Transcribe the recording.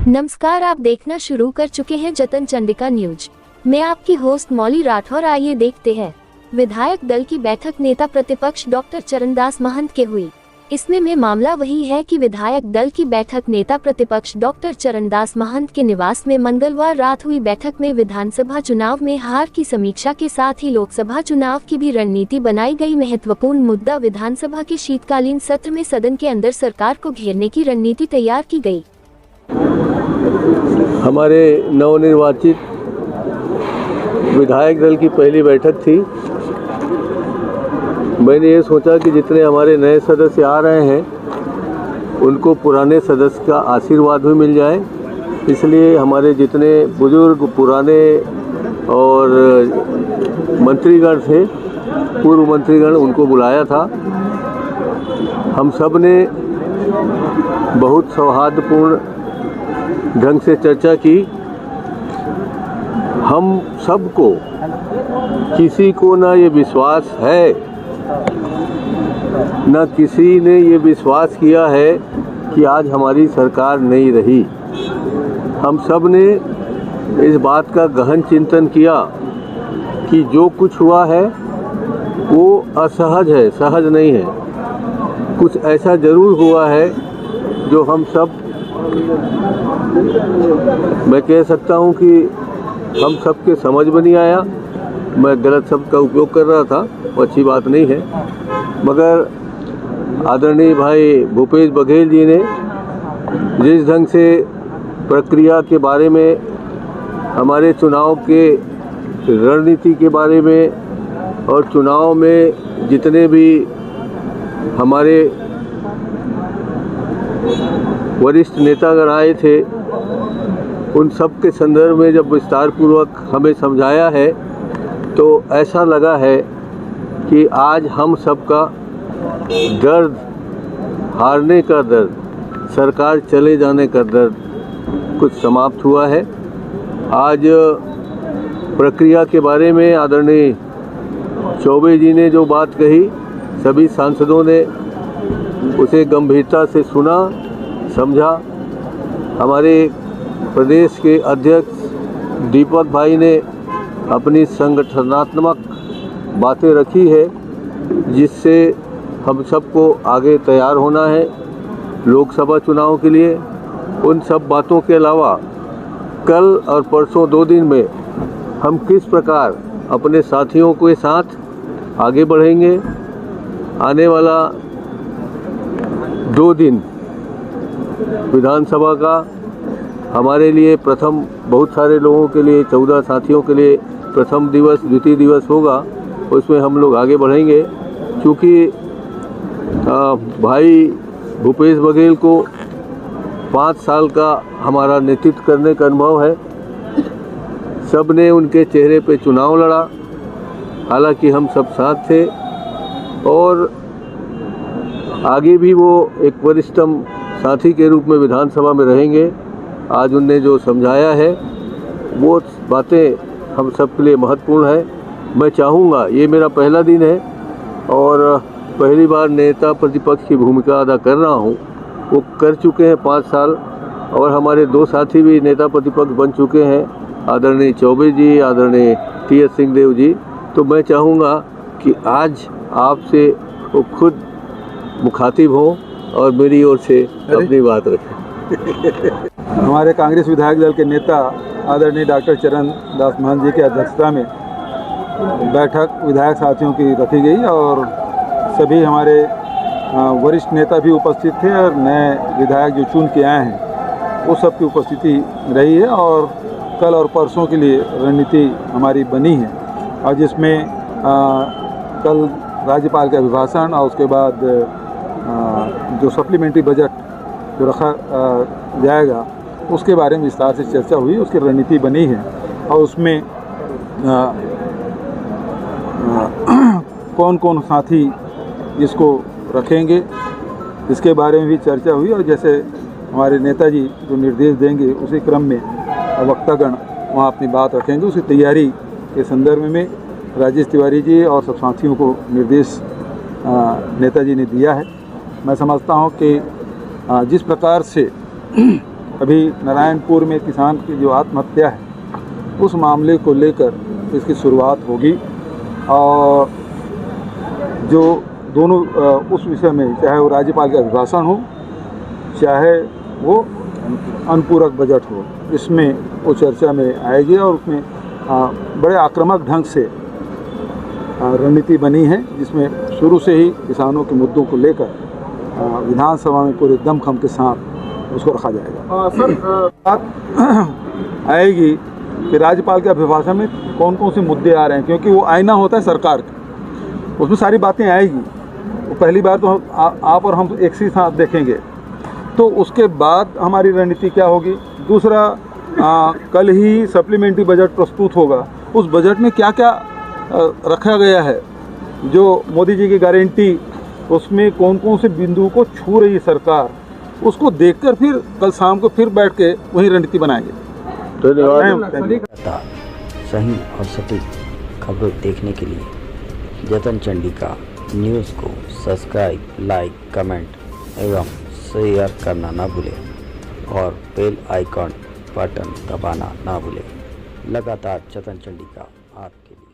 नमस्कार, आप देखना शुरू कर चुके हैं जतन चंडिका न्यूज। मैं आपकी होस्ट मौली राठौर। आइए देखते हैं। विधायक दल की बैठक नेता प्रतिपक्ष डॉक्टर चरणदास महंत के हुई। इसमें में मामला वही है कि विधायक दल की बैठक नेता प्रतिपक्ष डॉक्टर चरणदास महंत के निवास में मंगलवार रात हुई। बैठक में विधानसभा चुनाव में हार की समीक्षा के साथ ही लोकसभा चुनाव की भी रणनीति बनाई गई। महत्वपूर्ण मुद्दा विधानसभा के शीतकालीन सत्र में सदन के अंदर सरकार को घेरने की रणनीति तैयार की गई। हमारे नवनिर्वाचित विधायक दल की पहली बैठक थी। मैंने ये सोचा कि जितने हमारे नए सदस्य आ रहे हैं उनको पुराने सदस्य का आशीर्वाद भी मिल जाए, इसलिए हमारे जितने बुजुर्ग पुराने और मंत्रीगण थे, पूर्व मंत्रीगण, उनको बुलाया था। हम सब ने बहुत सौहार्दपूर्ण ढंग से चर्चा की। हम सबको किसी को ना ये विश्वास है, न किसी ने ये विश्वास किया है कि आज हमारी सरकार नहीं रही। हम सब ने इस बात का गहन चिंतन किया कि जो कुछ हुआ है वो असहज है, सहज नहीं है। कुछ ऐसा ज़रूर हुआ है जो हम सब, मैं कह सकता हूँ कि हम सबके समझ में नहीं आया। मैं गलत शब्द का उपयोग कर रहा था, वो अच्छी बात नहीं है, मगर आदरणीय भाई भूपेश बघेल जी ने जिस ढंग से प्रक्रिया के बारे में, हमारे चुनाव के रणनीति के बारे में और चुनाव में जितने भी हमारे वरिष्ठ नेतागण आए थे, उन सब के संदर्भ में जब विस्तार पूर्वक हमें समझाया है तो ऐसा लगा है कि आज हम सबका दर्द, हारने का दर्द, सरकार चले जाने का दर्द कुछ समाप्त हुआ है। आज प्रक्रिया के बारे में आदरणीय चौबे जी ने जो बात कही, सभी सांसदों ने उसे गंभीरता से सुना, समझा। हमारे प्रदेश के अध्यक्ष दीपक भाई ने अपनी संगठनात्मक बातें रखी है, जिससे हम सबको आगे तैयार होना है लोकसभा चुनाव के लिए। उन सब बातों के अलावा कल और परसों 2 दिन में हम किस प्रकार अपने साथियों के साथ आगे बढ़ेंगे। आने वाला 2 दिन विधानसभा का हमारे लिए प्रथम, बहुत सारे लोगों के लिए, 14 साथियों के लिए प्रथम दिवस, द्वितीय दिवस होगा। उसमें हम लोग आगे बढ़ेंगे, क्योंकि भाई भूपेश बघेल को 5 साल का हमारा नेतृत्व करने का अनुभव है। सब ने उनके चेहरे पे चुनाव लड़ा, हालांकि हम सब साथ थे, और आगे भी वो एक वरिष्ठतम साथी के रूप में विधानसभा में रहेंगे। आज उनने जो समझाया है वो बातें हम सब के लिए महत्वपूर्ण है। मैं चाहूँगा, ये मेरा पहला दिन है और पहली बार नेता प्रतिपक्ष की भूमिका अदा कर रहा हूँ। वो कर चुके हैं 5 साल, और हमारे 2 साथी भी नेता प्रतिपक्ष बन चुके हैं, आदरणीय चौबे जी, आदरणीय टी.एस. सिंहदेव जी। तो मैं चाहूँगा कि आज आपसे वो खुद मुखातिब हों और मेरी ओर से अपनी बात रखें। हमारे कांग्रेस विधायक दल के नेता आदरणीय डॉक्टर चरणदास महंत जी की अध्यक्षता में बैठक विधायक साथियों की रखी गई, और सभी हमारे वरिष्ठ नेता भी उपस्थित थे, और नए विधायक जो चुन के आए हैं वो सब की उपस्थिति रही है। और कल और परसों के लिए रणनीति हमारी बनी है, और जिसमें कल राज्यपाल का अभिभाषण और उसके बाद जो सप्लीमेंट्री बजट जो रखा जाएगा उसके बारे में विस्तार से चर्चा हुई, उसकी रणनीति बनी है, और उसमें कौन कौन साथी इसको रखेंगे इसके बारे में भी चर्चा हुई। और जैसे हमारे नेताजी जो निर्देश देंगे उसी क्रम में वक्तागण वहाँ अपनी बात रखेंगे। उसकी तैयारी के संदर्भ में राजेश तिवारी जी और सब साथियों को निर्देश नेताजी ने दिया है। मैं समझता हूँ कि जिस प्रकार से अभी नारायणपुर में किसान की जो आत्महत्या है उस मामले को लेकर इसकी शुरुआत होगी और जो दोनों उस विषय में चाहे वो राज्यपाल का अभिभाषण हो चाहे वो अनुपूरक बजट हो, इसमें वो चर्चा में आएगी और उसमें बड़े आक्रामक ढंग से रणनीति बनी है, जिसमें शुरू से ही किसानों के मुद्दों को लेकर विधानसभा में पूरे दमखम के साथ उसको रखा जाएगा। सर बात आएगी कि राज्यपाल के अभिभाषण में कौन कौन से मुद्दे आ रहे हैं, क्योंकि वो आईना होता है सरकार का, उसमें सारी बातें आएगी। तो पहली बार तो आप और हम एक ही साथ देखेंगे, तो उसके बाद हमारी रणनीति क्या होगी। दूसरा, कल ही सप्लीमेंट्री बजट प्रस्तुत होगा, उस बजट में क्या क्या रखा गया है, जो मोदी जी की गारंटी, उसमें कौन कौन से बिंदुओं को छू रही है सरकार, उसको देखकर फिर कल शाम को फिर बैठ के वही रणनीति बनाएंगे। धन्यवाद। सही और सटीक खबरें देखने के लिए जतन चंडिका न्यूज़ को सब्सक्राइब, लाइक, कमेंट एवं शेयर करना ना भूलें और बेल आइकॉन बटन दबाना ना भूलें। लगातार जतन चंडिका आपके लिए।